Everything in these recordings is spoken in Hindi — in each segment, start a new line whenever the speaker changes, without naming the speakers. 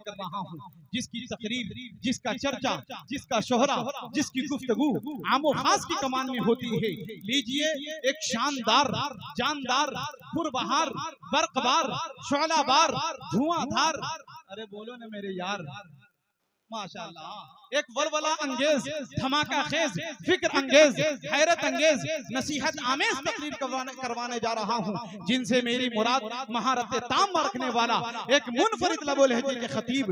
कर रहा हूँ, जिसकी तकरीर, जिसका चर्चा, जिसका शोहरा, जिसकी गुफ्तगू आमो खास की कमान में होती है। लीजिए एक शानदार, जानदार, पुरबहार, बरकबार, शोलाबार, धुआंधार, अरे बोलो ना मेरे यार, माशाअल्लाह, एक वलवला अंगेज, धमाका खेज, फिक्र अंगेज, हैरत अंगेज, नसीहत आमेज तकरीर करवाने जा रहा हूँ, जिनसे मेरी मुराद महारत ताम रखने वाला एक मुनफरिद लबो लहजे के खतीब,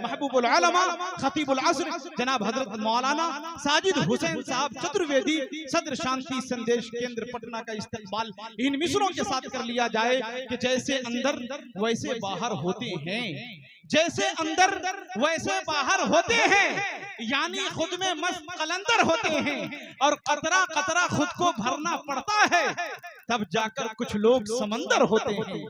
महबूबुल आलमा, खतीबुल असर, जनाब हजरत मौलाना साजिद हुसैन साहब चतुर्वेदी, सदर शांति संदेश केंद्र पटना का इस्तकबाल इन मिसरों के साथ कर लिया जाए कि जैसे अंदर वैसे बाहर होते हैं, जैसे अंदर वैसे बाहर होते हैं, यानी खुद में मस्त कलंदर होते हैं और कतरा कतरा खुद को भरना पड़ता है, तब जाकर कुछ लोग समंदर होते हैं।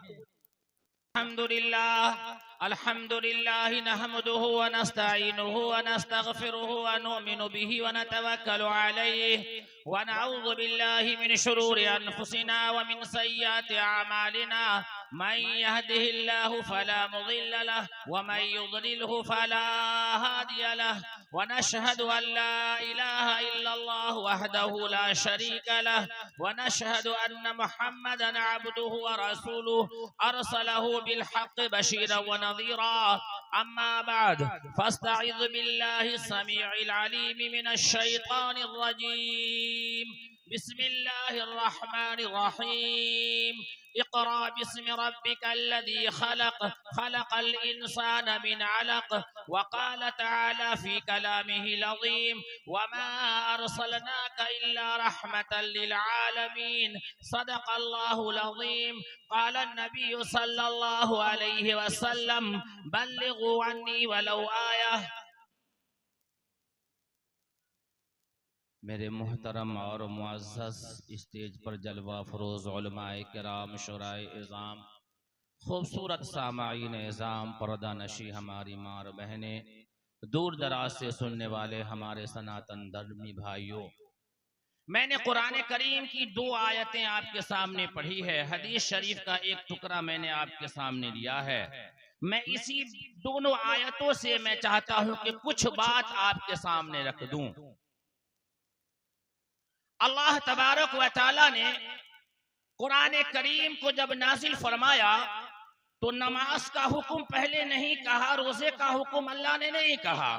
अल्हम्दुलिल्लाह नहमदुहु व नस्तईनुहु व नस्तगफिरुहु व नुमिनु बिही व नतवक्कलु अलैहि व नऊज़ु बिल्लाहि मिन शुरूरि अनफुसिना व मिन सय्यिआति अमालिना मन यहदिहिल्लाहु फला मुदिल्ल लहु व मन युद्लिलहु फला हादिय लहु व नशहदु अन ला इलाहा इल्लल्लाह वहदहु ला शरीका लहु व नशहदु अन्न मुहम्मदन अब्दुहु व रसूलुहु अरसलहु बिल हक़्क़ि बशीरन व नज़ीरा। अम्मा बाद फस्तईज़ बिल्लाहि समीइल अलीम मिनश शैतानिर रजीम। बिस्मिल्लाहिर रहमानिर रहीम। इक़रा बिस्मि रब्बिकल्लज़ी खलक़, खलक़ल इंसाना मिन अलक़। व क़ाल तआला फ़ी कलामिहिल अज़ीम वमा अरसलनाका इल्ला रहमतल लिल आलमीन। सदक़ल्लाहुल अज़ीम। क़ाल नबी सल्लल्लाहु अलैहि वसल्लम बल्लिगू अन्नी वलौ आया। मेरे मुहतरम और मुअज़्ज़ज़ स्टेज पर जलवा फरोज़ उलमाए किराम, शुराए इज़ाम, खूबसूरत सामाईन इज़ाम, पर्दा नशी हमारी मार बहनें, दूर दराज से सुनने वाले हमारे सनातन धर्मी भाइयों, मैंने कुरान करीम की 2 आयतें आपके सामने पढ़ी है। हदीस शरीफ का एक टुकड़ा मैंने आपके सामने लिया है। मैं इसी दोनों आयतों से मैं चाहता हूं कि कुछ बात आपके सामने रख दूं। अल्लाह तबारक व तआला ने कुरान करीम को जब नाजिल फरमाया तो नमाज का हुक्म पहले नहीं कहा, रोजे का हुक्म अल्लाह ने नहीं कहा।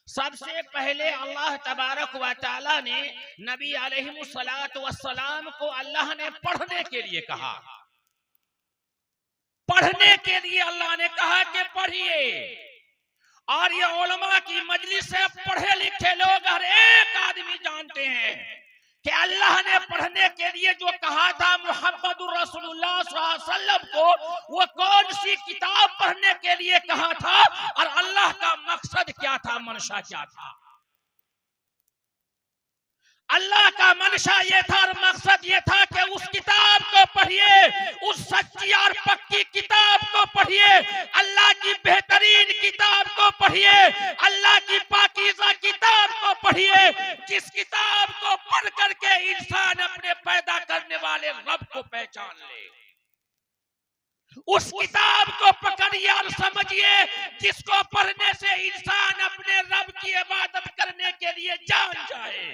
सबसे पहले अल्लाह तबारक व तआला ने नबी अलैहिस्सलातु वस्सलाम को अल्लाह ने पढ़ने के लिए कहा। पढ़ने के लिए अल्लाह ने कहा कि पढ़िए। और ये उलमा की मजलिस से पढ़े लिखे लोग हर एक आदमी जानते हैं कि अल्लाह ने पढ़ने के लिए जो कहा था मुहम्मदुर रसूलुल्लाह सल्लल्लाहु अलैहि वसल्लम को, वो कौन सी किताब पढ़ने के लिए कहा था और अल्लाह का मकसद क्या था, मंशा क्या था? अल्लाह का मंशा ये था और मकसद ये था कि उस किताब को पढ़िए, उस सच्ची और पक्की किताब को पढ़िए, अल्लाह की बेहतरीन किताब को पढ़िए, अल्लाह की पाकीज़ा किताब को पढ़िए, जिस किताब को पढ़ करके इंसान अपने पैदा करने वाले रब को पहचान ले। उस किताब को पकड़िए और समझिए, जिसको पढ़ने से इंसान अपने रब की इबादत करने के लिए जान जाए।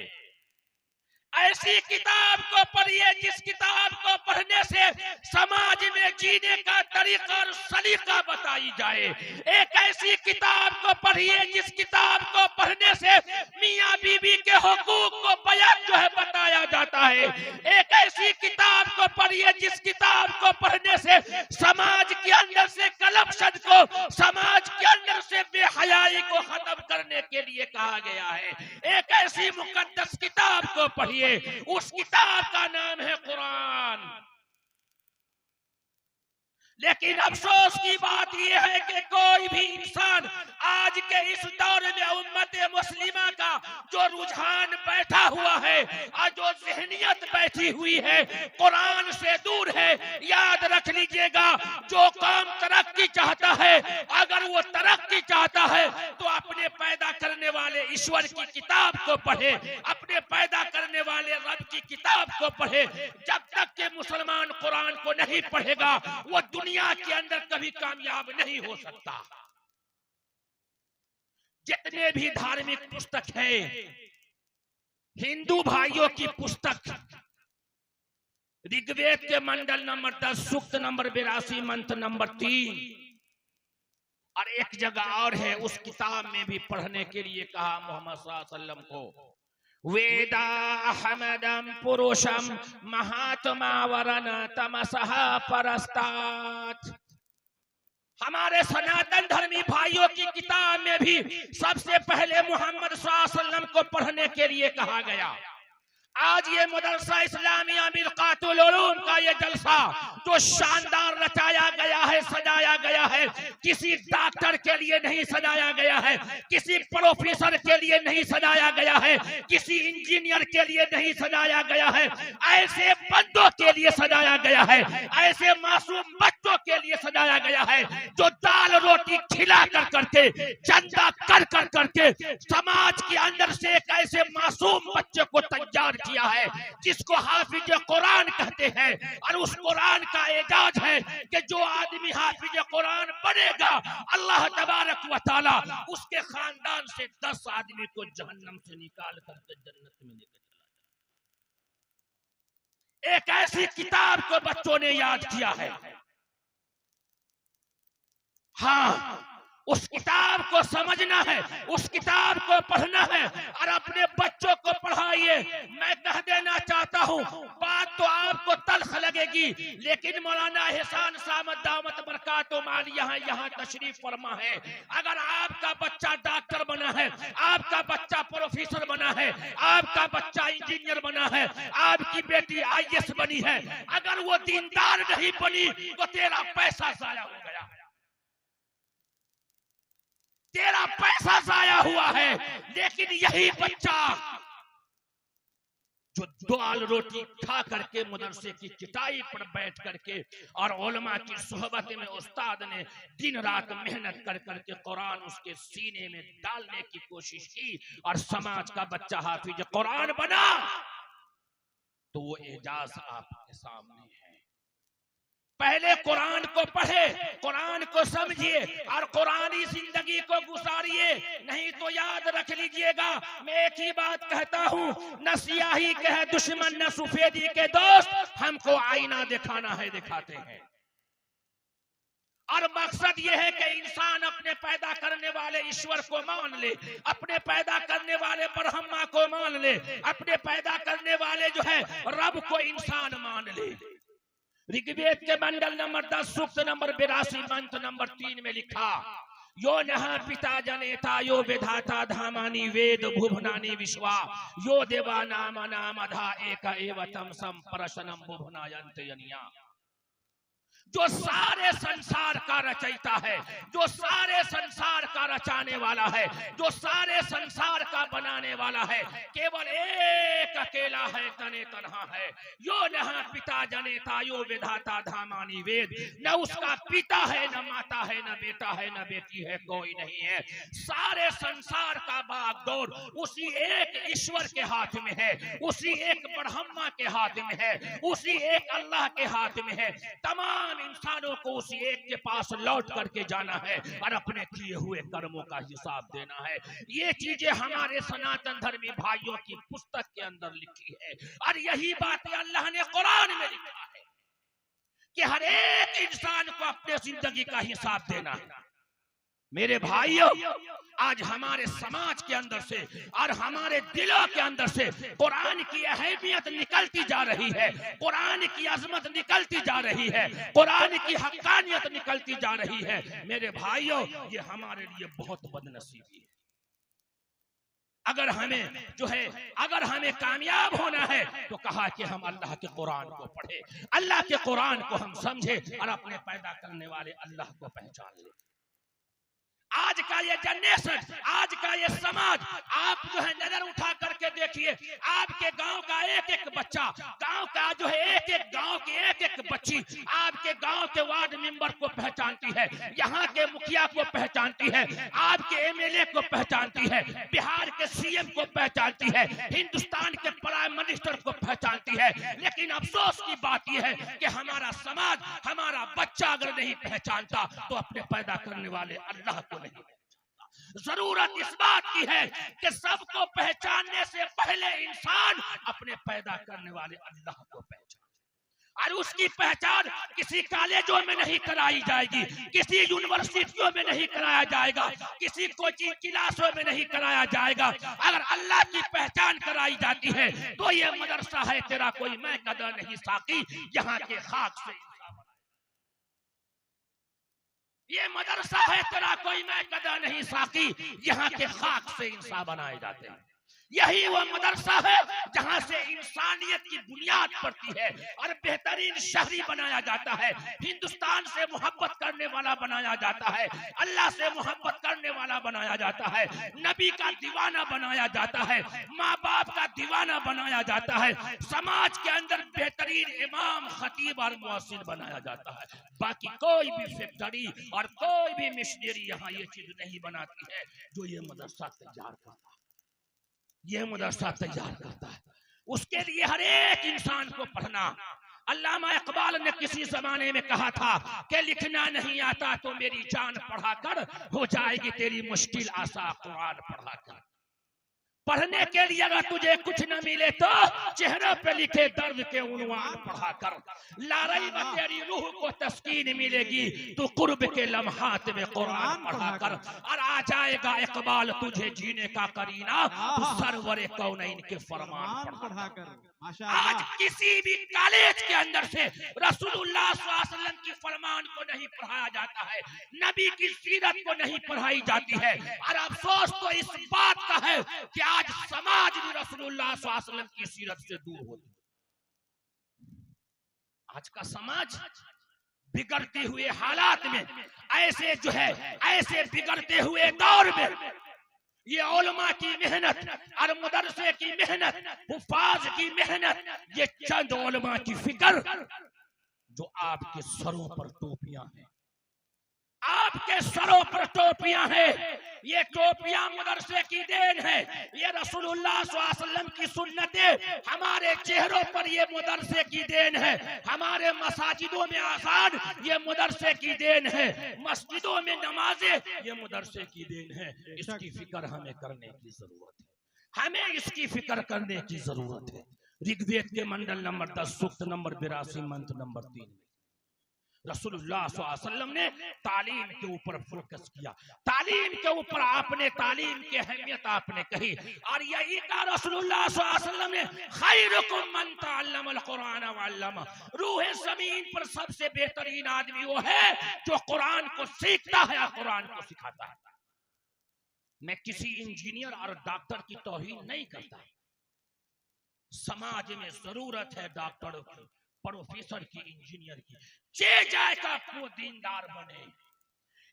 ऐसी किताब को पढ़िए जिस किताब को पढ़ने से समाज में जीने का तरीका और सलीका बताई जाए। एक ऐसी किताब को पढ़िए जिस किताब को पढ़ने से मियाँ बीवी के हुकूक को बयान जो है बताया जाता है। एक ऐसी किताब को पढ़िए जिस किताब को पढ़ने से समाज के अंदर से करप्शन को, समाज के अंदर से बेहयाई को खत्म करने के लिए कहा गया है। एक ऐसी मुकद्दस किताब को पढ़िए, उस किताब का नाम है कुरान। लेकिन अफसोस की बात यह है कि कोई भी इंसान आज के इस दौर में उम्मत मुस्लिमा का जो रुझान बैठा हुआ है और जो ज़हनियत बैठी हुई है, कुरान से दूर है। याद रख लीजिएगा, जो कौम तरक्की चाहता है, अगर वो तरक्की चाहता है तो अपने पैदा करने वाले ईश्वर की किताब को पढ़े, अपने पैदा करने वाले रब की किताब को पढ़े। जब तक के मुसलमान कुरान को नहीं पढ़ेगा, वो दुनिया के अंदर कभी कामयाब नहीं हो सकता।
जितने भी धार्मिक पुस्तक है, हिंदू भाइयों की पुस्तक ऋग्वेद के मंडल नंबर 10 सूक्त नंबर 82 मंत्र नंबर 3 और एक जगह और है, उस किताब में भी पढ़ने के लिए कहा मोहम्मद सल्लल्लाहु अलैहि वसल्लम को, वेदा अहमदम पुरुषम महात्मा वरन तमसः परस्तात। हमारे सनातन धर्मी भाइयों की किताब में भी सबसे पहले मोहम्मद सल्लल्लाहु अलैहि वसल्लम को पढ़ने के लिए कहा गया। आज ये मदरसा इस्लामिया मिरकातुल उलूम का ये जलसा जो शानदार रचाया गया है, सजाया गया है, किसी डॉक्टर के लिए नहीं सजाया गया है, किसी प्रोफेसर के लिए नहीं सजाया गया है, किसी इंजीनियर के लिए नहीं सजाया गया है, ऐसे बंदों के लिए सजाया गया है, ऐसे मासूम बच्चों के लिए सजाया गया है जो दाल रोटी खिला कर करके, चंदा कर कर करके समाज के अंदर से एक ऐसे मासूम बच्चे को तैयार किया है जिसको हाफिज कुरान कहते हैं। और उस कुरान का एजाज है कि जो आदमी हाफिज कुरान बनेगा, अल्लाह तबारक व तआला उसके खानदान से 10 आदमी को जहन्नम से निकाल करके जन्नत में लेकर चला। एक ऐसी किताब को बच्चों ने याद किया है। हाँ, उस किताब को समझना है, उस किताब को पढ़ना है और अपने बच्चों को पढ़ाइए। मैं कह देना चाहता हूँ, बात तो आपको तल्ख लगेगी, लेकिन मौलाना एहसान सामद दामत बरकातुहू यहाँ तशरीफ फरमा है। अगर आपका बच्चा डॉक्टर बना है, आपका बच्चा प्रोफेसर बना है, आपका बच्चा इंजीनियर बना है, आपकी बेटी IAS बनी है, अगर वो दीनदार नहीं बनी तो तेरा पैसा जाया हो गया, तेरा पैसा जाया हुआ है। लेकिन यही बच्चा जो दाल रोटी खा करके मदरसे की चटाई पर बैठ करके और उलमा की सोहबत में उस्ताद ने दिन रात मेहनत कर करके कुरान उसके सीने में डालने की कोशिश की और समाज का बच्चा हाफिज कुरान बना, तो वो एजाज आपके सामने है। पहले कुरान को पढ़े, कुरान को समझिए और कुरानी जिंदगी को गुजारिए। नहीं तो याद रख लीजिएगा, मैं एक ही बात कहता हूँ, न सियाही के है दुश्मन न सफेदी के दोस्त, हमको आईना दिखाना है दिखाते हैं। और मकसद यह है कि इंसान अपने पैदा करने वाले ईश्वर को मान ले, अपने पैदा करने वाले ब्रह्मा को मान ले, अपने पैदा करने वाले जो है रब को इंसान मान ले। ऋग्वेद के मंडल नंबर 10 सूक्त नंबर 82 मंत्र नंबर 3 में लिखा, यो नहा पिता जनेता यो विधाता धामानी वेद भुवनानी विश्वा यो देवा नाम नामधा एक एवतम संप्रशनम भुवनायंत यनिया। जो सारे संसार का रचयिता है, जो सारे संसार का रचाने वाला है, जो सारे संसार का बनाने वाला है, केवल एक अकेला है, तने तन्हा है। यो नहा पिता जनेता यो विधाता धामानी वेद, न उसका पिता है, न माता है, न बेटा है, न बेटी है, कोई नहीं है। सारे संसार का बागडोर उसी एक ईश्वर के हाथ में है, उसी एक ब्रह्मा के हाथ में है, उसी एक अल्लाह के हाथ में है। तमाम इंसानों को उसी एक के पास लौट करके जाना है और अपने किए हुए कर्मों का हिसाब देना है। ये चीजें हमारे सनातन धर्मी भाइयों की पुस्तक के अंदर लिखी है और यही बात अल्लाह ने कुरान में लिखा है कि हर एक इंसान को अपने जिंदगी का हिसाब देना है। मेरे भाइयों, आज हमारे समाज के अंदर से और हमारे दिलों के अंदर से कुरान की अहमियत निकलती जा रही है, कुरान की अजमत निकलती जा रही है, कुरान की हक्कानियत निकलती जा रही है। मेरे भाइयों, ये हमारे लिए बहुत बदनसीबी है। अगर हमें कामयाब होना है तो कहा कि हम अल्लाह के कुरान को पढ़े, अल्लाह के कुरान को हम समझे और अपने पैदा करने वाले अल्लाह को पहचान ले। आज का ये जनरेशन, आज का ये समाज, आप जो है नजर उठा करके देखिए, आपके गांव का एक एक बच्चा, गांव का जो है एक एक गांव की एक एक बच्ची आपके गांव के वार्ड मेंबर को पहचानती है, यहाँ के मुखिया को पहचानती है, आपके MLA को पहचानती है, बिहार के CM को पहचानती है, हिंदुस्तान के प्राइम मिनिस्टर को पहचानती है। लेकिन अफसोस की बात यह है कि हमारा समाज, हमारा बच्चा अगर नहीं पहचानता तो अपने पैदा करने वाले अल्लाह को नहीं पहचानता। जरूरत इस बात की है कि सबको पहचानने से पहले इंसान अपने पैदा करने वाले अल्लाह को पहचाने, और उसकी पहचान किसी कॉलेजों में नहीं कराई जाएगी, किसी यूनिवर्सिटियों में नहीं कराया जाएगा, किसी कोचिंग क्लासों में नहीं कराया जाएगा। अगर अल्लाह की पहचान कराई जाती है तो ये मदरसा है तेरा कोई मैं कदा नहीं साकी, यहाँ के खाक से ये मदरसा है तेरा कोई मैं कदा नहीं साकी, यहाँ के खाक से इंसान बनाए जाते हैं। यही वो मदरसा है जहां से इंसानियत की बुनियाद पड़ती है और बेहतरीन शहरी बनाया जाता है, हिंदुस्तान से मोहब्बत करने वाला बनाया जाता है, अल्लाह से मोहब्बत करने वाला बनाया जाता है, नबी का दीवाना बनाया जाता है, माँ बाप का दीवाना बनाया जाता है, समाज के अंदर बेहतरीन इमाम खतीब और मुअस्सिन बनाया जाता है। बाकी कोई भी फैक्ट्री और कोई भी मिशनरी यहाँ ये चीज नहीं बनाती है जो ये मदरसा तैयार करता है, ये मदरसा तैयार करता है। उसके लिए हर एक इंसान को पढ़ना। अल्लामा इकबाल ने किसी जमाने में कहा था कि लिखना नहीं आता तो मेरी जान पढ़ा कर, हो जाएगी तेरी मुश्किल आसा कुरान पढ़ा कर। पढ़ने के लिए अगर तुझे कुछ न मिले तो चेहरे पे लिखे दर्द के उन्वान पढ़ा कर, लारई में तेरी रूह को तस्कीन मिलेगी तू कुर्ब के लम्हात में कुरान पढ़ा कर, और आ जाएगा इकबाल तुझे जीने का करीना, तू सरवरे कौनैन के फरमान पढ़ा कर। आज किसी भी कॉलेज के अंदर से रसूलुल्लाह सल्लल्लाहु अलैहि वसल्लम की फरमान को नहीं पढ़ाया जाता है, नबी की सीरत को नहीं पढ़ाई जाती है। और अफसोस तो इस बात का है कि आज समाज भी रसूलुल्लाह सल्लल्लाहु अलैहि वसल्लम की सीरत से दूर होती है। आज का समाज बिगड़ते हुए हालात में, ऐसे जो है ऐसे बिगड़ते हुए दौर में ये उलमा की मेहनत और मदरसे की मेहनत, हुफाज की मेहनत, ये चंद उलमा की फिक्र जो आपके सरों पर टोपियां हैं, आपके सरों पर टोपियां हैं, ये टोपियां मदरसे की देन है, ये रसूलुल्लाह सल्लल्लाहु अलैहि वसल्लम की सुन्नतें हमारे चेहरों पर ये मदरसे की देन है, हमारे मसाजिदों में आज़ान ये मदरसे की देन है, मस्जिदों में नमाजें ये मदरसे की देन है। इसकी फिक्र हमें करने की जरूरत है, हमें इसकी फिक्र करने की जरूरत है। ऋग्वेद के मंडल नंबर 10 सूक्त नंबर 82 मंत्र नंबर 3 रसूलुल्लाह सल्लल्लाहु अलैहि वसल्लम ने तालीम के ऊपर फोकस किया, तालीम के ऊपर आपने तालीम की अहमियत आपने कही, और यही कहा रसूलुल्लाह सल्लल्लाहु अलैहि वसल्लम ने खैरुकुम मन तअल्लमल कुरान व अल्लमा, रूह ज़मीन पर सबसे बेहतरीन आदमी वो है जो कुरान को सीखता है और कुरान को सिखाता है। मैं किसी इंजीनियर और डॉक्टर की तौहीन नहीं करता, समाज में जरूरत है डॉक्टर की, प्रोफेसर की, इंजीनियर की, जे जाए का वो दीनदार बने।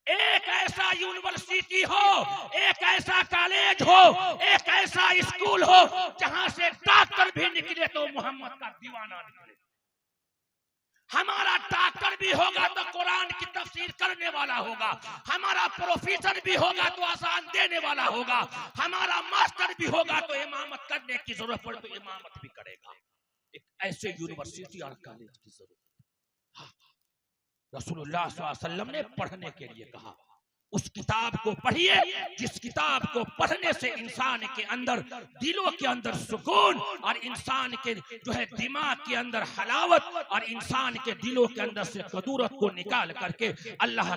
एक ऐसा यूनिवर्सिटी हो, एक ऐसा कॉलेज हो, एक ऐसा स्कूल हो जहां से डॉक्टर भी निकले तो मोहम्मद का दीवाना निकले। हमारा डॉक्टर भी होगा तो कुरान की तफसीर करने वाला होगा, हमारा प्रोफेसर भी होगा तो आसान देने वाला होगा, हमारा मास्टर भी होगा तो इमामत करने की जरूरत पड़े तो इमामत भी करेगा। एक ऐसे यूनिवर्सिटी और कॉलेज की जरूरत। हाँ, रसूलुल्लाह सल्लल्लाहु अलैहि वसल्लम ने पढ़ने के लिए कहा, उस किताब को पढ़िए जिस किताब को पढ़ने से इंसान के अंदर, दिलों के अंदर सुकून और इंसान के जो है दिमाग के अंदर हलावत और इंसान के दिलों के अंदर से कदूरत को निकाल करके अल्लाह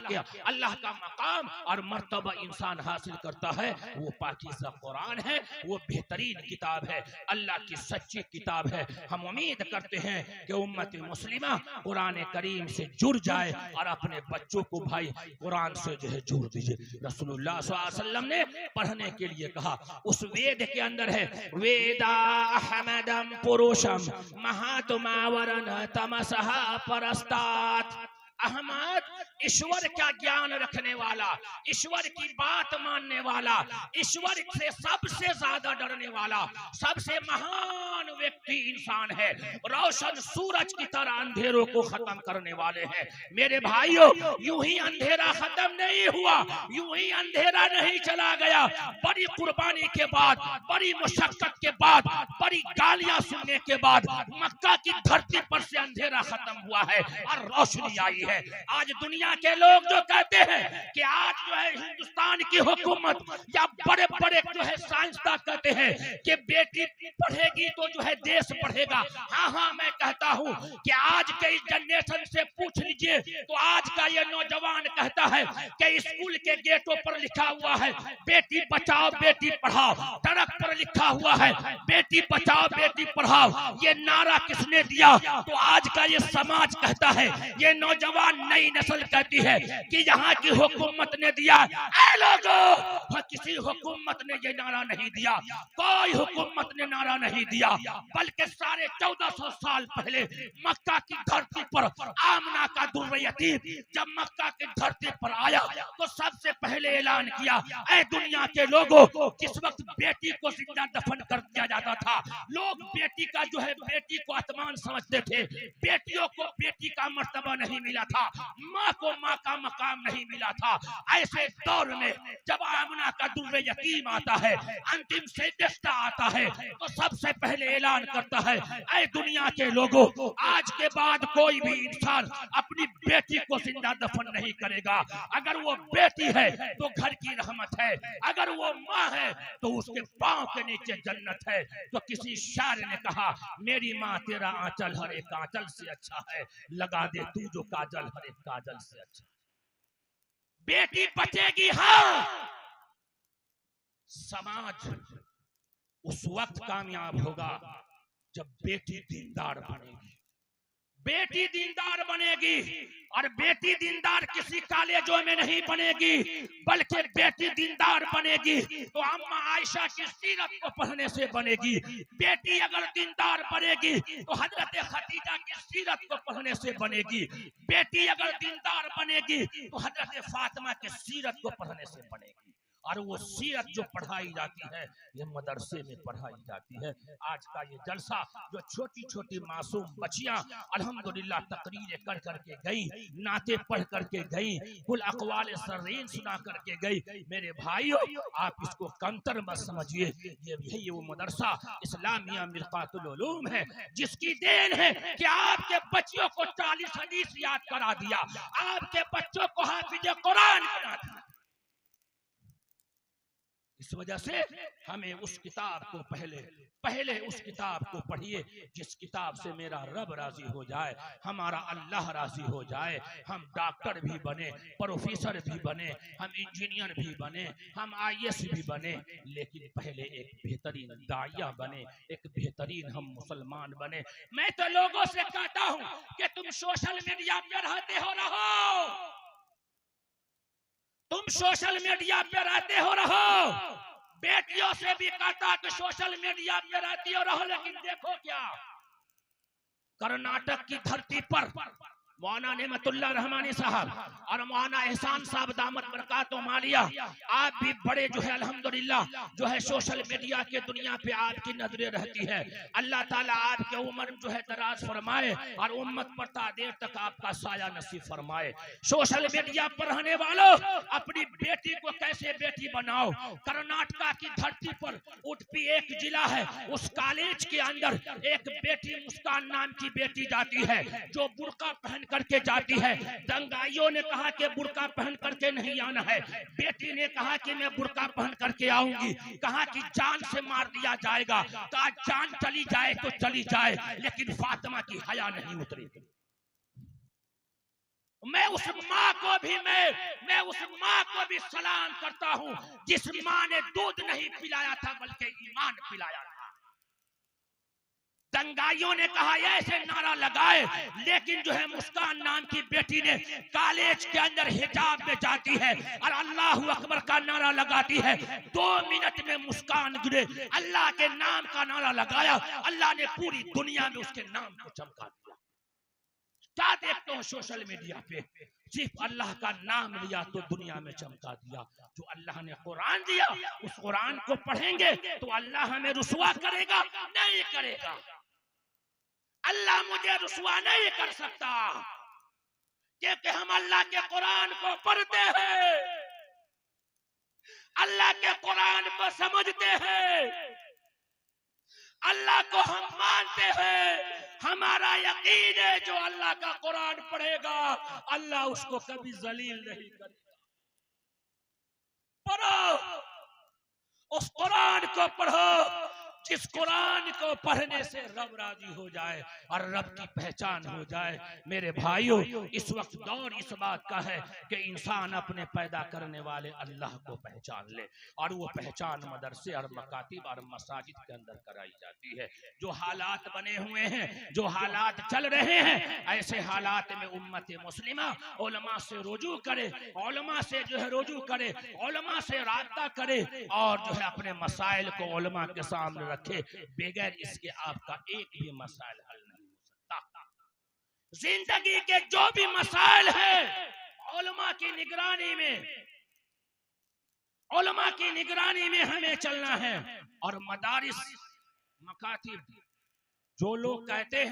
का मकाम और मर्तबा इंसान हासिल करता है। वो पाकीज़ा कुरान है, वो बेहतरीन किताब है, अल्लाह की सच्ची किताब है। हम उम्मीद करते हैं कि उम्मत मुस्लिमा कुरान करीम से जुड़ जाए और अपने बच्चों को भाई कुरान से जो है दीजिए। रसूलुल्लाह सल्लल्लाहु अलैहि वसल्लम ने पढ़ने के लिए कहा, उस वेद के अंदर है वेदा अहमदम पुरुषम महात्मावरन तमसहा परस्तात। अहमद ईश्वर का ज्ञान रखने वाला, ईश्वर की बात मानने वाला, ईश्वर से सबसे ज्यादा डरने वाला, सबसे महान व्यक्ति इंसान है। रोशन सूरज की तरह अंधेरों को खत्म करने वाले हैं। मेरे भाइयों, यूं ही अंधेरा खत्म नहीं हुआ, यूं ही अंधेरा नहीं चला गया। बड़ी कुर्बानी के बाद, बड़ी मुशक्कत के बाद, बड़ी गालियां सुनने के बाद मक्का की धरती पर से अंधेरा खत्म हुआ है और रोशनी आई है। आज दुनिया दुनिया के लोग जो कहते हैं कि आज जो है हिंदुस्तान की हुकूमत या बड़े बड़े जो है साइंसदान कहते हैं कि बेटी पढ़ेगी तो जो है देश बढ़ेगा। हाँ हाँ, मैं कहता हूँ कि आज के इस जनरेशन से पूछ लीजिए तो आज का ये नौजवान कहता है कि स्कूल के गेटों पर लिखा हुआ है बेटी बचाओ बेटी पढ़ाओ, सड़क पर लिखा हुआ है बेटी बचाओ बेटी पढ़ाओ। ये नारा किसने दिया? तो आज का ये समाज कहता है, ये नौजवान नई नस्ल कहती है कि यहाँ की हुकूमत ने दिया। ऐ लोगों, किसी हुकूमत ने ये नारा नहीं दिया, कोई हुकूमत ने नारा नहीं दिया, बल्कि 1450 साल पहले मक्का की धरती पर आमना का दुर्र यतीम जब मक्का की धरती पर आया तो सबसे पहले ऐलान किया, ऐ दुनिया के लोगों, जिस वक्त बेटी को जिंदा दफन कर दिया जाता था, लोग बेटी का जो है बेटी को आत्मान समझते थे, बेटियों को बेटी का मर्तबा नहीं मिला था, माँ को माँ का मकाम नहीं मिला था। ऐसे दौर में जब आमना का दुर्र यतीम आता है, अंतिम सैयदा आता है, तो सबसे पहले ऐलान करता है, ऐ दुनिया के लोगों, आज के बाद कोई भी इंसान अपनी बेटी को जिंदा दफन नहीं करेगा। अगर वो बेटी है तो घर की रहमत है, अगर वो माँ है तो उसके पांव के नीचे जन्नत है। तो किसी शायर ने कहा, मेरी माँ तेरा आंचल हर एक आंचल से अच्छा है, लगा दे तू जो काजल हर एक काजल से अच्छा। बेटी बचेगी, हाँ, समाज उस वक्त कामयाब होगा जब बेटी दीनदार बनेगी। बेटी दीनदार बनेगी, और बेटी दीनदार किसी कॉलेजों में नहीं बनेगी, बल्कि बेटी दीनदार बनेगी तो अम्मा आयशा की सीरत को पढ़ने से बनेगी। बेटी अगर दीनदार बनेगी तो हजरत खदीजा की सीरत को पढ़ने से बनेगी। बेटी अगर दीनदार बनेगी तो हजरत फातिमा की सीरत को पढ़ने से बनेगी। और वो सीरत जो पढ़ाई जाती है ये मदरसे में पढ़ाई जाती है। आज का ये जलसा जो छोटी छोटी मासूम बच्चियां अल्हम्दुलिल्लाह तकरीरें कर करके गई, नाते पढ़ करके गई, कुल अक़वाल सर्रीन सुना करके गई, मेरे भाइयों आप इसको कमतर मत समझिए। ये वो मदरसा इस्लामिया मिरकातुल उलूम है, जिसकी देन है कि आपके बच्चों को 40 हदीस याद करा दिया, आपके बच्चों को हाफिज कुरान बना दिया। इस वजह से हमें उस किताब को पहले उस किताब को पढ़िए जिस किताब से मेरा रब राजी हो जाए, हमारा अल्लाह राजी हो जाए। हम डॉक्टर भी बने, प्रोफेसर भी बने, हम इंजीनियर भी बने, हम IAS भी बने, लेकिन पहले एक बेहतरीन दाइया बने, एक बेहतरीन हम मुसलमान बने। मैं तो लोगों से कहता हूँ कि तुम सोशल मीडिया पे रहते हो रहो, तुम सोशल मीडिया पे रहते हो रहो। बेटियों से भी कहता कि सोशल मीडिया पे रहती हो रहो, लेकिन देखो क्या कर्नाटक की धरती पर मौलाना नेमतुल्लाह रहमानी साहब और मौलाना एहसान साहब दामत बरकातो मालिया, आप भी बड़े जो है अल्हम्दुलिल्लाह जो है सोशल मीडिया के दुनिया पे आपकी नजरें रहती है। अल्लाह ताला आपके उम्र जो है दराज फरमाए और उम्मत पर ता देर तक आपका साया नसीब फरमाए। सोशल मीडिया पर रहने वालों, अपनी बेटी को कैसे बेटी बनाओ। कर्नाटक की धरती पर उडुपी एक जिला है, उस कॉलेज के अंदर एक बेटी मुस्कान नाम की बेटी जाती है जो बुर्का पहन करके जाती है। दंगाइयों ने कहा कि बुर्का पहन करके नहीं आना है, बेटी ने कहा कि मैं बुर्का पहन करके आऊंगी। कहा कि जान से मार दिया जाएगा, कहा जान चली जाए तो चली जाए, लेकिन फातिमा की हया नहीं उतरेगी। मैं उस माँ को भी सलाम करता हूँ जिस माँ ने दूध नहीं पिलाया था बल्कि ईमान पिलाया था। दंगाइयों ने कहा ऐसे नारा लगाए, लेकिन जो है मुस्कान नाम की बेटी ने कॉलेज के अंदर हिजाब में जाती है और अल्लाह अकबर का नारा लगाती है। 2 मिनट में मुस्कान गिरे, अल्लाह के नाम का नारा लगाया, अल्लाह ने पूरी दुनिया में उसके नाम को चमका दिया। क्या देखते हो सोशल मीडिया पे, सिर्फ अल्लाह का नाम लिया तो दुनिया में चमका दिया। जो अल्लाह ने कुरान दिया उस कुरान को पढ़ेंगे तो अल्लाह हमें रुसवा करेगा? नहीं करेगा। अल्लाह मुझे रुसवा नहीं कर सकता, क्योंकि हम अल्लाह के कुरान को पढ़ते हैं, अल्लाह के कुरान को समझते हैं, अल्लाह को हम मानते हैं, हमारा यकीन है जो अल्लाह का कुरान पढ़ेगा अल्लाह उसको कभी जलील नहीं करेगा। पढ़ो, उस कुरान को पढ़ो जिस कुरान को पढ़ने से रब राजी हो जाए और रब की पहचान हो जाए। मेरे भाइयों, इस वक्त दौर इस बात का है कि इंसान अपने पैदा करने वाले अल्लाह को पहचान ले, और वो पहचान मदरसे और मकातिब और मसाजिद के अंदर कराई जाती है। जो हालात बने हुए हैं, जो हालात चल रहे हैं, ऐसे हालात में उम्मत मुस्लिमा उलमा से रुजू करे, उलमा से जो है रुजू करे, उलमा से राब्ता करे, और जो है अपने मसाइल को उलमा के सामने रखे। बगैर इसके आपका एक भी मसाइल हल नहीं हो सकता। जिंदगी के जो भी मसाइल हैं उलमा की निगरानी में, उलमा की निगरानी में हमें चलना है। और मदारिस मकातिब, जो लोग कहते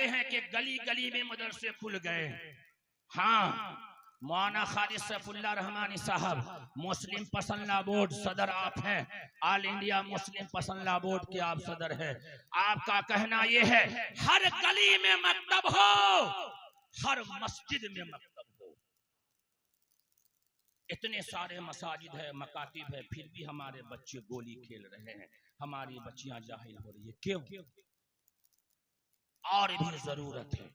हैं कि गली गली में मदरसे खुल गए, हाँ, मौलाना खालिद सैफुल्लाह रहमानी साहब मुस्लिम पसंद बोर्ड सदर आप हैं, ऑल इंडिया मुस्लिम पसंद बोर्ड के आप सदर हैं। आपका कहना यह है हर गली में मकतब हो, हर मस्जिद में मकतब हो। इतने सारे मसाजिद है, मकातिब है, फिर भी हमारे बच्चे गोली खेल रहे हैं, हमारी बच्चियां जाहिल हो रही है। क्यों? और भी जरूरत है।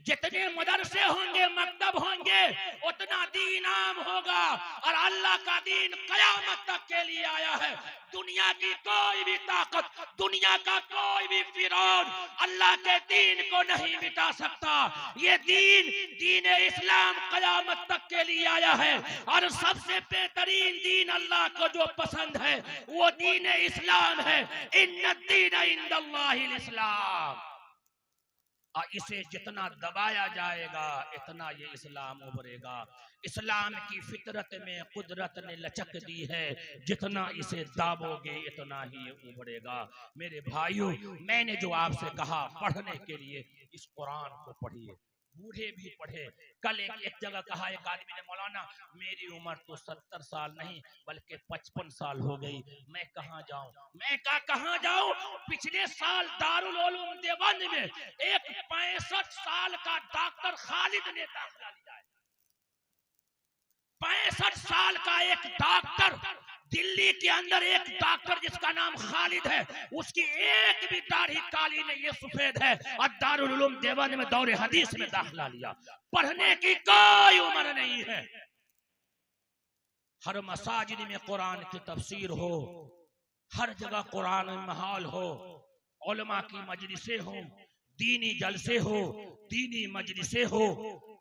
जितने मदरसे होंगे, मकतब होंगे, उतना दीन आम होगा, और अल्लाह का दीन कयामत तक के लिए आया है। दुनिया की कोई भी ताकत, दुनिया का कोई भी फिरौन अल्लाह के दीन को नहीं मिटा सकता। ये दीन इस्लाम कयामत तक के लिए आया है, और सबसे बेहतरीन दीन अल्लाह को जो पसंद है वो दीन इस्लाम है। इन्ना दीन इंदल्लाहिल इस्लाम। और इसे जितना दबाया जाएगा इतना ये इस्लाम उभरेगा। इस्लाम की फितरत में कुदरत ने लचक दी है, जितना इसे दाबोगे इतना ही ये उभरेगा। मेरे भाइयों, मैंने जो आपसे कहा पढ़ने के लिए इस कुरान को पढ़िए, बूढ़े भी पढ़े। कल एक जगह कहा एक आदमी ने, मौलाना मेरी उम्र तो 70 साल नहीं बल्कि 55 साल हो गई, मैं कहाँ जाऊं? मैं कहाँ जाऊं? पिछले साल दारुल उलूम देवबंद में एक 65 साल का डॉक्टर खालिद ने दाखिला लिया है। 65 साल का एक डॉक्टर, दिल्ली के अंदर एक डॉक्टर जिसका नाम खालिद है, उसकी एक भी दाढ़ी काली नहीं, ये सफेद है, और दारुल उलूम देवबंद में दौरे हदीस में दाखिला लिया। पढ़ने की कोई उम्र नहीं है। हर मसाजिद में कुरान की तफसीर हो, हर जगह कुरान में माहौल हो, उलमा की मजलिसें हो, दीनी जलसे हो, दीनी मजलिसें हो,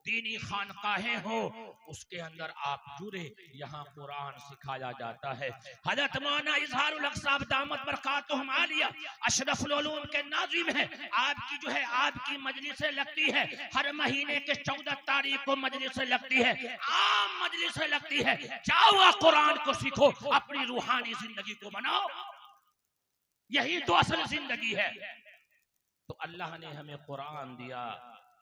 दीनी खानकाहें हो, उसके अंदर आप जुड़े, यहाँ कुरान सिखाया जाता है। हजरत मौलाना इजहारुल हक साहब दामत बरकातुहुम आलिया अशरफुल उलूम के नाज़िम है। आपकी जो है आपकी मजलिसें लगती है, हर महीने के 14 तारीख को मजलिसें लगती है, आम मजलिसें लगती है। जाओ कुरान को सीखो, अपनी रूहानी जिंदगी को बनाओ, यही तो असल जिंदगी है। तो अल्लाह ने हमें कुरान दिया,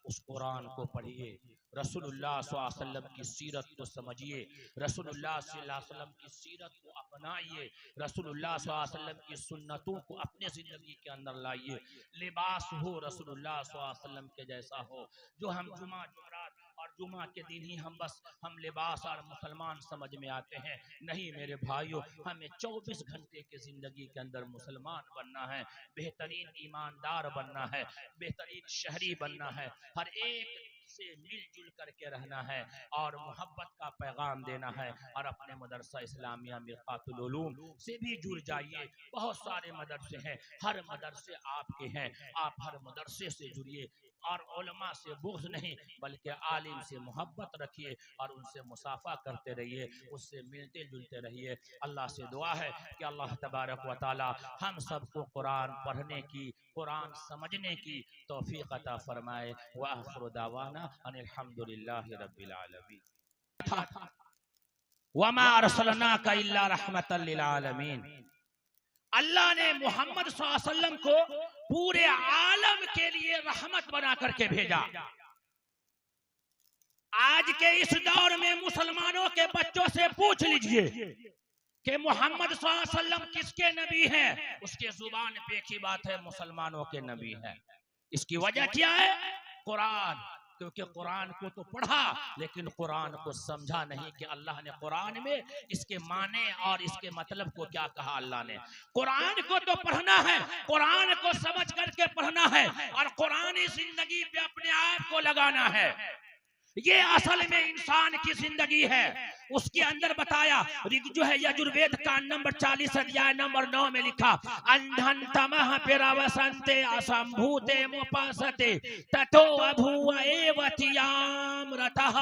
उस कुरान को पढ़िए, रसूलुल्लाह सल्लल्लाहु अलैहि वसल्लम की सीरत को समझिए, रसूलुल्लाह सल्लल्लाहु अलैहि वसल्लम की सीरत को अपनाइए, रसूलुल्लाह सल्लल्लाहु अलैहि वसल्लम की सुन्नतों को अपने जिंदगी के अंदर लाइए। लिबास हो रसूलुल्लाह सल्लल्लाहु अलैहि वसल्लम के जैसा हो, जो हम जुमात और जुमा के दिन ही हम लिबास और मुसलमान समझ में आते हैं। नहीं मेरे भाइयों, हमें 24 घंटे की जिंदगी के अंदर मुसलमान बनना है, बेहतरीन ईमानदार बनना है, बेहतरीन शहरी बनना है, हर एक से मिलजुल करके रहना है और मोहब्बत का पैगाम देना है। और अपने मदरसा इस्लामिया मिरकातुल उलूम से भी जुड़ जाइए। बहुत सारे मदरसे हैं, हर मदरसे आपके हैं, आप हर मदरसे से जुड़िए और उलमा से बुग़्ज़ नहीं बल्कि आलिम से मोहब्बत रखिए और उनसे मुसाफा करते रहिए, उससे मिलते जुलते रहिए। अल्लाह से दुआ है कि अल्लाह तबारक व तआला हम सबको कुरान पढ़ने की, कुरान समझने की तौफीक अता फरमाए। व आखिरु दावाना अनिल हम्दुलिल्लाहि रब्बिल आलमीन। वमा अरसलनाका इल्ला रहमतल लिल आलमीन। अल्लाह ने मोहम्मद सल्लल्लाहु अलैहि वसल्लम को पूरे आलम के लिए रहमत बना करके भेजा। आज के इस दौर में मुसलमानों के बच्चों से पूछ लीजिए कि मोहम्मद सल्लल्लाहु अलैहि वसल्लम किसके नबी हैं, उसके जुबान पे एक ही बात है, मुसलमानों के नबी हैं। इसकी वजह क्या है? कुरान। क्योंकि कुरान को तो पढ़ा लेकिन कुरान को समझा नहीं कि अल्लाह ने कुरान में इसके माने और इसके मतलब को क्या कहा। अल्लाह ने कुरान को तो पढ़ना है, कुरान को समझ करके पढ़ना है और कुरानी जिंदगी पे अपने आप को लगाना है। ये असल में इंसान की जिंदगी है। उसके अंदर बताया जो है यजुर्वेद का नंबर 40 अध्याय नंबर 9 में लिखा, अंधन तमह पिरवसंते असंभूते मुपासते ततो अभूव एवतियाम रतः।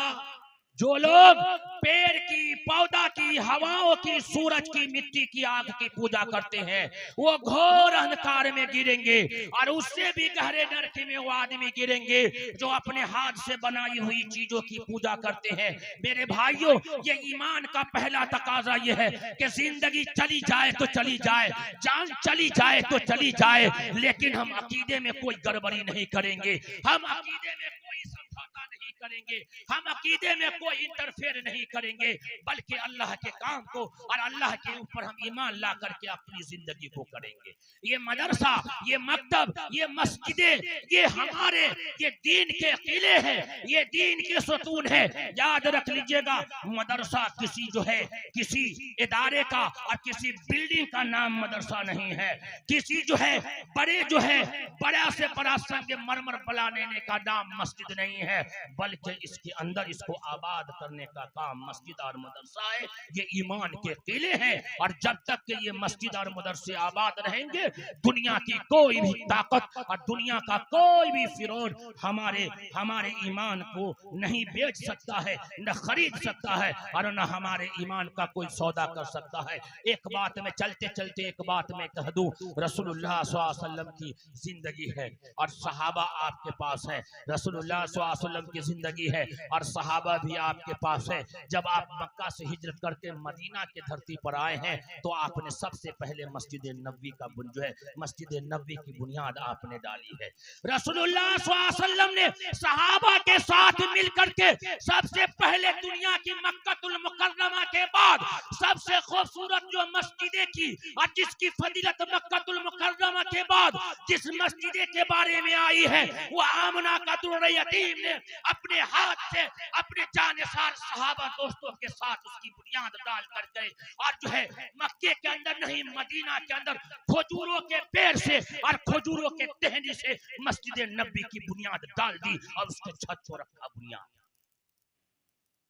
जो लोग पेड़ की, पौधा की, हवाओं की, सूरज की, मिट्टी की, आग की पूजा करते हैं वो घोर अंधकार में गिरेंगे और उससे भी गहरे नरक में वो आदमी गिरेंगे जो अपने हाथ से बनाई हुई चीजों की पूजा करते हैं। मेरे भाइयों, ये ईमान का पहला तकाजा ये है कि जिंदगी चली जाए तो चली जाए, जान चली जाए तो चली जाए, लेकिन हम अकीदे में कोई गड़बड़ी नहीं करेंगे, हम अकीदे में कोई समझौता नहीं करेंगे, हम अकीदे में कोई इंटरफेयर नहीं करेंगे, बल्कि अल्लाह के काम को और अल्लाह के ऊपर हम ईमान ला करके अपनी जिंदगी को करेंगे। ये मदरसा, ये मकतब, ये मस्जिदें, ये हमारे ये दीन के किले हैं, ये दीन के सतून है। याद रख लीजिएगा, मदरसा किसी जो है किसी इदारे का और किसी बिल्डिंग का नाम मदरसा नहीं है, किसी जो है बड़े जो है बड़ा से बड़ा संग मरमर बनाने का नाम मस्जिद नहीं है, बल्कि इसके अंदर इसको आबाद करने का काम मस्जिद और मदरसा है। ये ईमान के किले हैं और जब तक के ये मस्जिद और मदरसे आबाद रहेंगे, दुनिया की कोई भी ताकत और दुनिया का कोई भी फिरौन हमारे ईमान को नहीं बेच सकता है, न खरीद सकता है और न हमारे ईमान का कोई सौदा कर सकता है। एक बात में चलते चलते एक बात में कह दूं, रसूलुल्लाह सल्लल्लाहु अलैहि वसल्लम की जिंदगी है और सहाबा आपके पास है, रसूलुल्लाह सल्लल्लाहु अलैहि वसल्लम की जिंदगी है और सहाबा भी आपके पास है। जब आप मक्का से हिजरत करके मदीना के धरती पर आए हैं तो आपने सबसे पहले मस्जिद नबवी का जो है मस्जिद नबवी की बुनियाद आपने डाली है। रसूलुल्लाह सल्लल्लाहु अलैहि वसल्लम ने सहाबा के साथ मिल करके सबसे पहले दुनिया की मक्कातुल मुकर्रमा के बाद सबसे खूबसूरत जो मस्जिदें की और जिसकी फजीलत मक्कातुल मुकर्रमा के बाद जिस मस्जिद के बारे में आई है, वो आमना का दुर्र यतीम ने अपने हाथ से अपने जानिसार सहाबा दोस्तों के साथ उसकी बुनियाद डाल कर गए और जो है मक्के के अंदर नहीं मदीना के अंदर खजूरों के पेड़ से और खजूरों के टहनी से मस्जिद नबी की बुनियाद डाल दी और उसके छत को रखा बुनियाद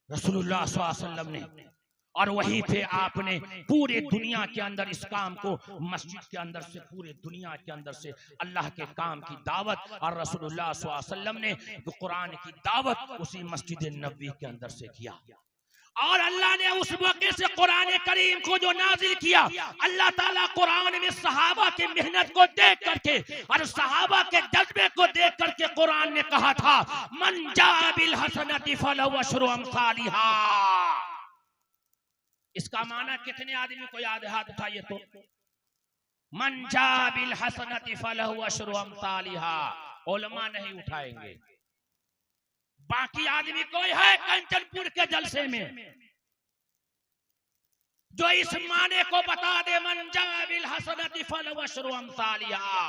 रसूलुल्लाह सल्लल्लाहु अलैहि वसल्लम ने। और वहीं पे आपने पूरे दुनिया के अंदर इस काम को मस्जिद के अंदर से पूरे दुनिया के अंदर से अल्लाह के काम की दावत और रसूलुल्लाह सल्लल्लाहु अलैहि वसल्लम ने कुरान की दावत उसी मस्जिद नबवी के अंदर से किया। और अल्लाह ने उस मौके से कुरान करीम को जो नाजिल किया, अल्लाह ताला कुरान में सहाबा की मेहनत को देख करके और सहाबा के जज्बे को देख करके कुरान ने कहा था, मन जा बिल हसनति फलहु अशरु अमसालिहा। इसका माना कितने आदमी को याद है? हाथ उठाइए तो। मन जा बिल हसनति फलहु अशरु अमसालिहा। उलमा नहीं उठाएंगे, बाकी आदमी कोई है कंचनपुर के जलसे में जो इस माने को बता दे, मन जा बिल हसनति फलहु अशरु अमसालिहा।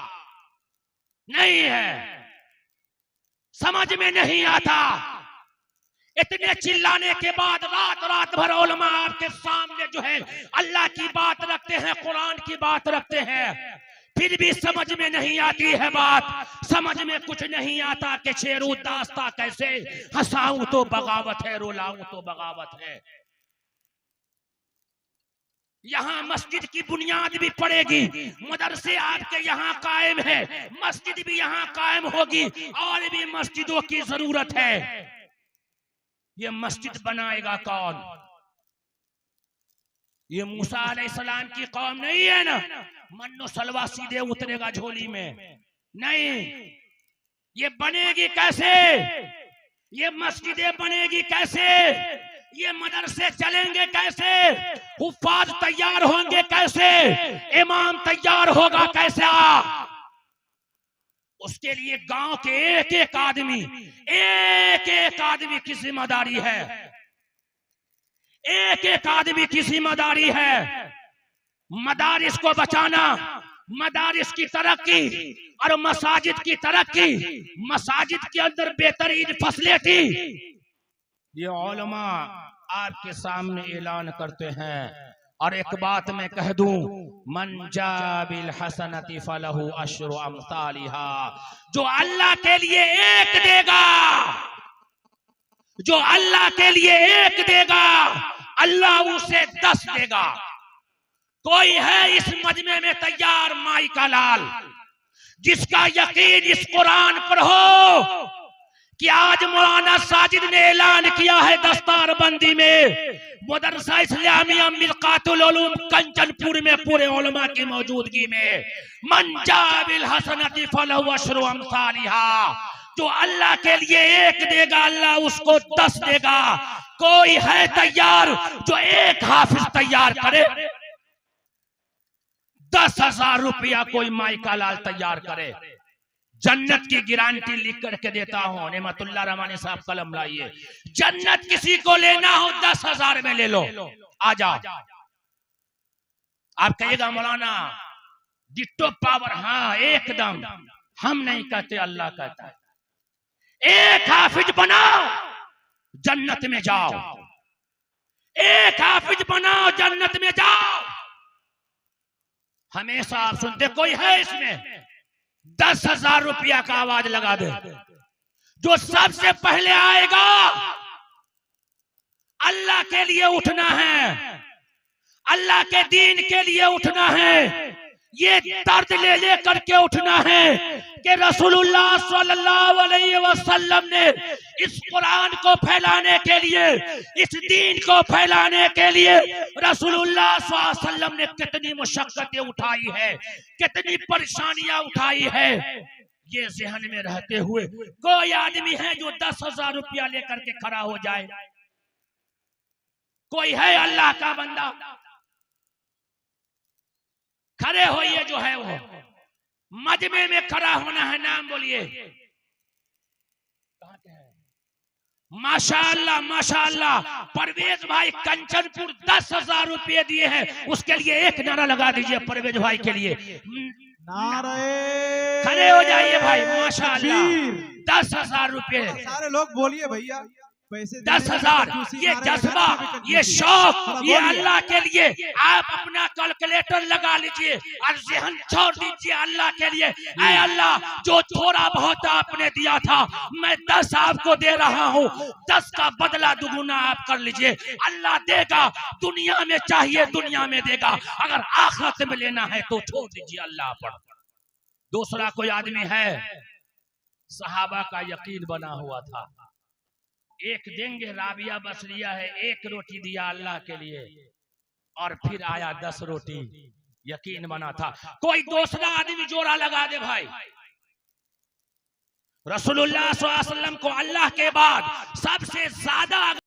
नहीं है, समझ में नहीं आता। इतने चिल्लाने के बाद रात भर उलमा आपके सामने जो है अल्लाह की बात रखते हैं, कुरान की बात रखते हैं, फिर भी समझ में नहीं आती है बात। समझ में कुछ नहीं आता कि शेरू दास्ता कैसे, हंसाऊं तो बगावत है, रुलाऊं तो बगावत है। यहाँ मस्जिद की बुनियाद भी पड़ेगी, मदरसे आपके यहाँ कायम है, मस्जिद भी यहाँ कायम होगी और भी मस्जिदों की जरूरत है। ये मस्जिद बनाएगा कौन? ये मूसा अलैहिस्सलाम की कौम नहीं है ना, मन्नो सलवा सीधे उतरेगा झोली में नहीं। ये बनेगी कैसे? ये मस्जिदें बनेगी कैसे? ये मदरसे चलेंगे कैसे? हुफ्फाज तैयार होंगे कैसे? इमाम तैयार होगा कैसे? उसके लिए गांव के एक एक आदमी की जिम्मेदारी है, एक एक आदमी की जिम्मेदारी है। मदारिस को बचाना, मदारिस की तरक्की और मसाजिद की तरक्की, मसाजिद के अंदर बेहतरीन फैसिलिटी, ये उलमा आपके सामने ऐलान करते हैं। और एक बात मैं कह दूं, मन जाबिल हसनति फलहु अशरु अमसालिहा, जो अल्लाह के लिए एक देगा, जो अल्लाह के लिए एक देगा, अल्लाह उसे 10 देगा। कोई है इस मजमे में तैयार माई का लाल, जिसका यकीन इस कुरान पर हो कि आज मौलाना साजिद ने ऐलान किया है दस्तारबंदी में, मदरसा इस्लामिया मिरकातुल उलूम कंचनपुर में पूरे उलमा की मौजूदगी में, मन जाबिल हसनति फलहु अशरु अमसालिहा, जो अल्लाह के लिए एक देगा अल्लाह उसको 10 देगा। कोई है तैयार जो एक हाफिज तैयार करे? 10,000 रुपया कोई माई का लाल तैयार करे, जन्नत की गारंटी लिख करके देता हूं। नेमतुल्लाह रहमानी साहब कलम लाइए, जन्नत किसी को लेना हो 10,000 में ले लो, आ जाओ। आप कहिएगा मौलाना डिट्टो पावर, हाँ एकदम, हम नहीं कहते अल्लाह कहता है। एक हाफिज बनाओ जन्नत में जाओ, एक हाफिज बनाओ जन्नत में जाओ। हमेशा आप सुनते, कोई है इसमें 10,000 रुपया का आवाज लगा दे, जो सबसे पहले आएगा। अल्लाह के लिए उठना है, अल्लाह के दीन के लिए उठना है, ये दर्द ले ले करके उठना है कि रसूलुल्लाह सल्लल्लाहु अलैहि वसल्लम ने इस कुरान को फैलाने के लिए, इस दीन को फैलाने के लिए रसूलुल्लाह सल्लल्लाहु अलैहि वसल्लम ने कितनी मुशक्कतें उठाई है, कितनी परेशानियां उठाई है। ये ज़हन में रहते हुए कोई आदमी है जो 10,000 रुपया लेकर के खड़ा हो जाए? कोई है अल्लाह का बंदा? खड़े होइए, जो है वो मजमे में खड़ा होना है, नाम बोलिए। माशाअल्लाह माशाअल्लाह, परवेज भाई कंचनपुर 10,000 रुपये दिए हैं, उसके लिए एक नारा लगा दीजिए परवेज भाई के लिए।
नारे
खड़े हो जाइए भाई, माशाअल्लाह 10,000 रुपये।
सारे लोग बोलिए भैया,
10,000, ये जज्बा, ये शौक, ये अल्लाह के लिए। आप अपना कैलकुलेटर लगा लीजिए और ज़हन छोड़ दीजिए अल्लाह के लिए। ऐ अल्लाह, जो थोड़ा बहुत आपने दिया था मैं 10 आपको दे रहा हूँ, 10 का बदला दुगुना आप कर लीजिए। अल्लाह देगा, दुनिया में चाहिए दुनिया में देगा, अगर आखिरत में लेना है तो छोड़ दीजिए अल्लाह पर। दूसरा कोई आदमी है, सहाबा का यकीन बना हुआ था, एक देंगे, राबिया बसरिया है, एक रोटी दिया अल्लाह के लिए और फिर आया 10 रोटी, यकीन बना था। कोई दूसरा आदमी जोड़ा लगा दे भाई। रसूलुल्लाह सल्लल्लाहु अलैहि वसल्लम को अल्लाह के बाद सबसे ज्यादा